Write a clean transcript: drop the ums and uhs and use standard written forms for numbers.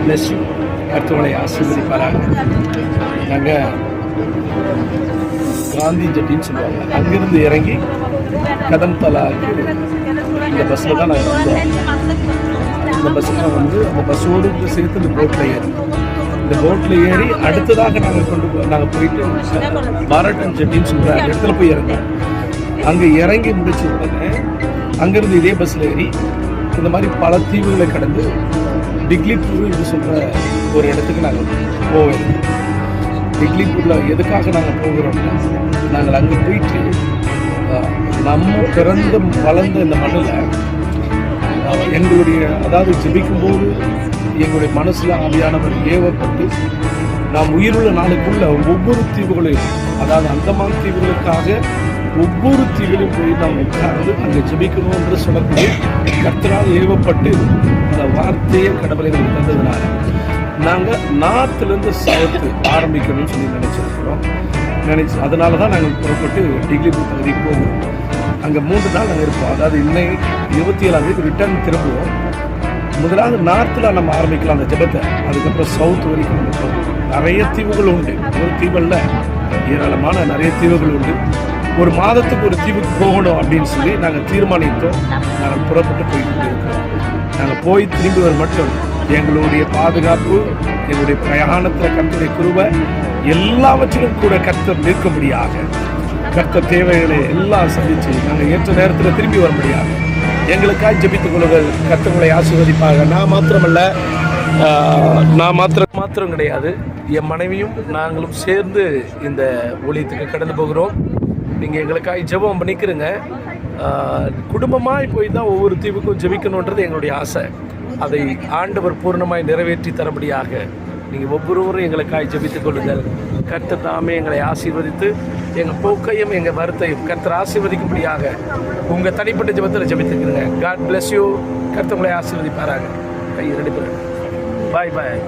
Bless you. கர்த்தர்களை ஆசீர்வதிப்பாராங்க. நாங்கள் காந்தி ஜட்டின்னு சொல்லுவாங்க, அங்கிருந்து இறங்கி கதம்தலாக்கு இந்த பஸ்ஸில் தான் நாங்கள் வந்தோம். இந்த பஸ்ஸில் வந்து அந்த பஸ்ஸோடு சேர்த்து இந்த போட்டில் ஏறி அடுத்ததாக நாங்கள் போயிட்டு பாரட்டன் ஜட்டின்னு சொல்கிற அந்த இடத்துல போய் இறங்கோம். அங்கே இறங்கி முடிச்ச உடனே அங்கேருந்து இதே பஸ்ஸில் ஏறி இந்த மாதிரி பல தீவுகளை கடந்து டிக்லிபூர் என்று சொல்கிற ஒரு இடத்துக்கு நாங்கள் போவோம். டிக்லிபூரில் எதுக்காக நாங்கள் போகிறோம்னா, நாங்கள் அங்கே போயிட்டு நம்ம பிறந்த வளர்ந்த இந்த மண்ணில் எங்களுடைய அதாவது ஜெபிக்கும்போது எங்களுடைய மனசில் ஆவியானவர் ஏவப்பட்டு நாம் உயிருள்ள நாளுக்குள்ள ஒவ்வொரு தீவுகளையும், அதாவது அந்தமான் தீவுகளுக்காக ஒவ்வொரு தீவிலும் போய் நாம் உட்கார்ந்து அங்கே ஜெபிக்கணும் என்று சொல்லக்கூடிய கர்த்தரால் ஏவப்பட்டு இந்த வார்த்தையை கடவுளை தந்ததுனால நாங்கள் நார்த்துலேருந்து சவுத்து ஆரம்பிக்கணும்னு சொல்லி நினச்சிருக்கிறோம். அதனால தான் நாங்கள் புறப்பட்டு டிக்லிபூர் பகுதிக்கு போகிறோம். அங்கே 3 நாள் நாங்கள் இருப்போம். அதாவது இன்னைக்கு 27ஆம் தேதி ரிட்டர்ன் திரும்புவோம். முதலாவது நார்த்தில் நம்ம ஆரம்பிக்கலாம் அந்த ஜெபத்தை. அதுக்கப்புறம் சவுத் வரைக்கும் நம்ம போகிறோம். நிறைய தீவுகள் உண்டு. ஒரு தீவல்ல ஏராளமான நிறைய தீவுகள் உண்டு. ஒரு மாதத்துக்கு ஒரு தீவுக்கு போகணும் அப்படின்னு சொல்லி நாங்கள் தீர்மானித்தோம். நாங்கள் புறப்பட்டு போய்கிட்டு இருக்கிறோம். நாங்கள் போய் திரும்புவது மட்டும் எங்களுடைய பாதுகாப்பு, எங்களுடைய பிரயாணத்தில் கர்த்தருடைய கிருபை எல்லாவற்றிலும் கூட கர்த்தர் நிற்கும்படியாக, கர்த்தர் தேவைகளை எல்லாம் சந்தித்து நாங்கள் ஏற்ற நேரத்தில் திரும்பி வர முடியாது. எங்களுக்காக ஜெபித்துக் கொள்ளுங்கள். கர்த்தர்களை ஆசீர்வதிப்பாக. நான் மாத்திரம் கிடையாது, என் மனைவியும் நாங்களும் சேர்ந்து இந்த ஊழியத்துக்கு கடந்து போகிறோம். நீங்கள் எங்களுக்காக ஜெபம் பண்ணிக்கிறங்க. குடும்பமாய் போய் தான் ஒவ்வொரு தீவுக்கும் ஜெபிக்கணுன்றது எங்களுடைய ஆசை. அதை ஆண்டவர் பூர்ணமாய் நிறைவேற்றி தரபடியாக நீங்கள் ஒவ்வொருவரும் எங்களுக்காக ஜெபித்துக் கொள்ளுங்கள். கர்த்தர் தாமே எங்களை ஆசீர்வதித்து எங்கள் போக்கையும் எங்கள் வருத்தையும் கர்த்தர் ஆசீர்வதிக்கும்படியாக உங்கள் தனிப்பட்ட ஜெபத்தில் ஜெபித்துக்கிறங்க. God bless you. கர்த்தர் உங்களை ஆசீர்வதிப்பாராங்க. கை ரெடி பண்ணுங்க. பாய் பாய்.